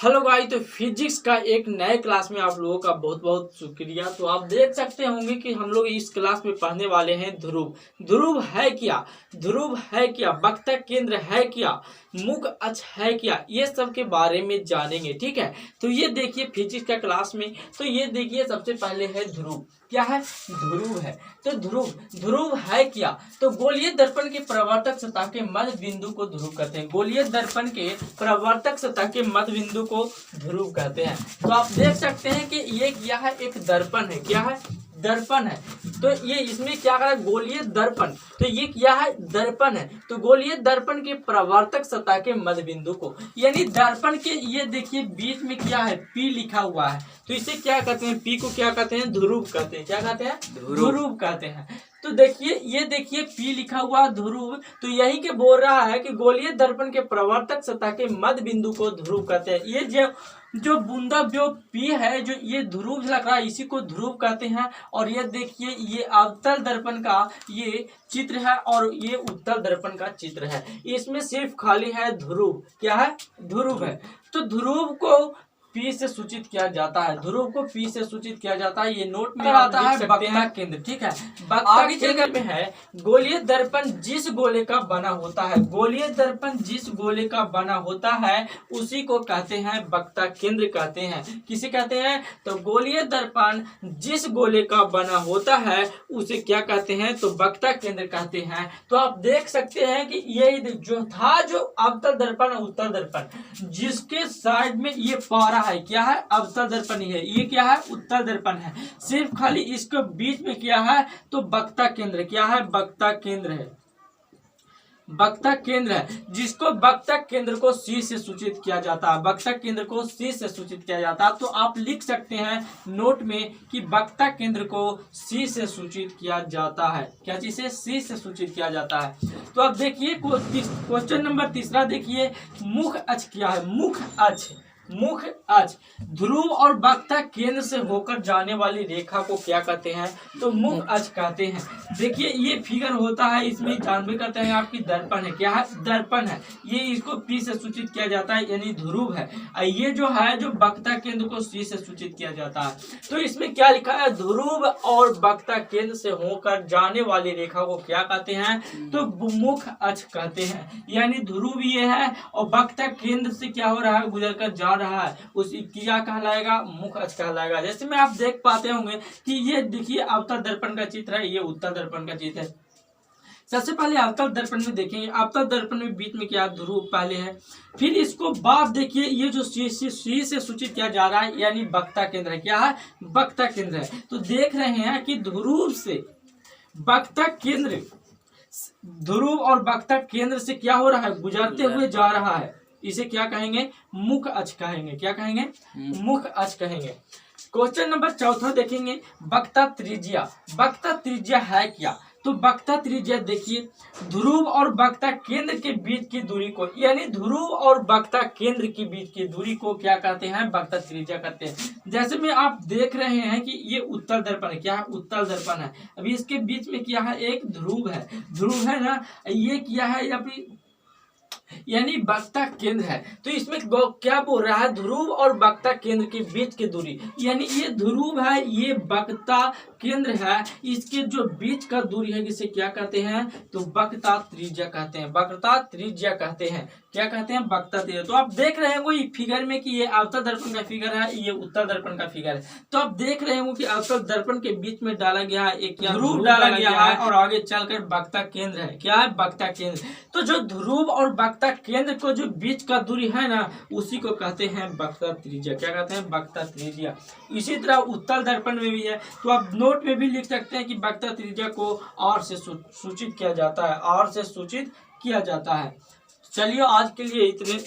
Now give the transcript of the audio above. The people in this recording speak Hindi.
हेलो गाइस, तो फिजिक्स का एक नए क्लास में आप लोगों का बहुत बहुत शुक्रिया। तो आप देख सकते होंगे कि हम लोग इस क्लास में पढ़ने वाले हैं ध्रुव। ध्रुव है क्या, ध्रुव है क्या, वक्ता केंद्र है क्या, मुख अक्ष है क्या, ये सब के बारे में जानेंगे। ठीक है, तो ये देखिए फिजिक्स का क्लास में, तो ये देखिए सबसे पहले है ध्रुव। क्या है? ध्रुव है। तो ध्रुव ध्रुव है क्या? तो गोलीय दर्पण के प्रवर्तक सतह के मध्य बिंदु को ध्रुव कहते हैं। गोलीय दर्पण के प्रवर्तक सतह के मध्य बिंदु को ध्रुव कहते हैं। तो आप देख सकते हैं कि ये क्या है, एक दर्पण है। क्या है? दर्पण है। तो ये इसमें क्या करा, गोलीय दर्पण। तो ये क्या है? दर्पण है। तो गोलीय दर्पण के प्रवर्तक सतह के मध्य बिंदु को, यानी दर्पण के, ये देखिए बीच में क्या है, पी लिखा हुआ है। तो इसे क्या कहते हैं? पी को क्या कहते हैं? ध्रुव कहते हैं। क्या कहते हैं? ध्रुव कहते हैं। तो देखिए, ये देखिए पी लिखा हुआ ध्रुव, तो यही के बोल रहा है कि गोलीय दर्पण के प्रवर्तक सतह के मध्य बिंदु को ध्रुव कहते हैं। ये जो बूंदा जो पी है, जो ये ध्रुव लग रहा है, इसी को ध्रुव कहते हैं। और ये देखिए, ये अवतल दर्पण का ये चित्र है और ये उत्तल दर्पण का चित्र है। इसमें सिर्फ खाली है ध्रुव। क्या है? ध्रुव है। तो ध्रुव को पी से सूचित किया जाता है। ध्रुव को पी से सूचित किया जाता है। ये नोट में आता है वक्ता केंद्र। ठीक है, वक्ता केंद्र में है गोलीय दर्पण जिस गोले का बना होता है। गोलीय दर्पण जिस गोले का बना होता है उसी को कहते हैं वक्ता केंद्र कहते हैं। किसे कहते हैं? तो गोलीय दर्पण जिस गोले का बना होता है उसे क्या कहते हैं? तो वक्ता केंद्र कहते हैं। तो आप देख सकते हैं कि ये जो था, जो अवतल दर्पण उत्तल दर्पण, जिसके साइड में ये पारा है, क्या है? अवतल दर्पण ही है। ये क्या है? उत्तल दर्पण है। सिर्फ खाली इसके बीच में क्या है? तो वक्ता केंद्र। क्या है? वक्ता केंद्र है। वक्ता केंद्र है, जिसको वक्ता केंद्र को सी से सूचित किया जाता है। वक्ता केंद्र को सी से सूचित किया जाता है। तो आप लिख सकते हैं नोट में कि वक्ता केंद्र को सी से सूचित किया जाता है। क्या चीज से? सी से सूचित किया जाता है। तो अब देखिए क्वेश्चन नंबर तीसरा देखिए, मुख अक्ष क्या है? मुख अक्ष, मुख अक्ष ध्रुव और वक्ता केंद्र से होकर जाने वाली रेखा को क्या कहते हैं? तो मुख अक्ष कहते हैं। देखिए, ये फिगर होता है, इसमें जानबे करते हैं आपकी दर्पण है। क्या है? दर्पण है। ये इसको पी से सूचित किया जाता है, यानी ध्रुव है। ये जो है, जो वक्ता केंद्र को सी से सूचित किया जाता है। तो इसमें क्या लिखा है? ध्रुव और वक्ता केंद्र से होकर जाने वाली रेखा को क्या कहते हैं? तो मुख अक्ष कहते हैं। यानी ध्रुव ये है और वक्ता केंद्र से क्या हो रहा है? गुजर कर जा रहा है, उस क्या कहलाएगा? मुख अक्ष कहलाएगा। जैसे में आप देख पाते होंगे कि ये देखिए अवतल दर्पण का चित्र है, ये उत्तल दर्पण का चित्र है। सबसे पहले अवतल दर्पण में देखेंगे। अवतल दर्पण में बीच में क्या? ध्रुव पहले है। फिर इसको बाद देखिए, ये जो सी से सूचित किया जा रहा है, यानी वक्ता केंद्र है। क्या है? वक्ता केंद्र है। तो देख रहे हैं कि ध्रुव से वक्ता केंद्र, ध्रुव और वक्ता केंद्र से क्या हो रहा है? गुजरते हुए जा रहा है। इसे क्या कहेंगे? मुख अक्ष कहेंगे। क्या कहेंगे? मुख अक्ष कहेंगे। क्वेश्चन नंबर चौथा देखेंगे, वक्ता त्रिज्या। वक्ता त्रिज्या है क्या? तो वक्ता त्रिज्या देखिए, ध्रुव और वक्ता केंद्र के बीच की दूरी को, यानी ध्रुव और वक्ता केंद्र के बीच की दूरी को क्या कहते हैं? वक्ता त्रिज्या कहते हैं। जैसे में आप देख रहे हैं कि ये उत्तल दर्पण है। क्या है? उत्तल दर्पण है। अभी इसके बीच में क्या है? एक ध्रुव है। ध्रुव है ना, ये क्या है? अभी यानी वक्ता केंद्र है। तो इसमें क्या बोल रहा है? ध्रुव और वक्ता केंद्र के बीच की दूरी, यानी ये ध्रुव है, ये वक्ता केंद्र है, इसके जो बीच का दूरी है, जिसे क्या कहते हैं? तो वक्ता त्रिज्या कहते हैं। वक्ता त्रिज्या कहते हैं। क्या कहते हैं? वक्ता त्रिज्या। तो आप देख रहे होंगे ये फिगर में कि ये अवतल दर्पण का फिगर है, ये उत्तल दर्पण का फिगर है। तो आप देख रहे होंगे कि अवतल दर्पण के बीच में डाला गया है, एक ध्रुव डाला गया है और आगे चलकर वक्ता केंद्र है। क्या है? वक्ता केंद्र। तो जो ध्रुव और वक्ता केंद्र को जो बीच का दूरी है ना, उसी को कहते हैं वक्ता त्रिज्या। क्या कहते हैं? वक्ता त्रिज्या। इसी तरह उत्तल दर्पण में भी है। तो आप नोट में भी लिख सकते हैं कि वक्ता त्रिज्या को आर से सूचित किया जाता है। आर से सूचित किया जाता है। चलिए, आज के लिए इतने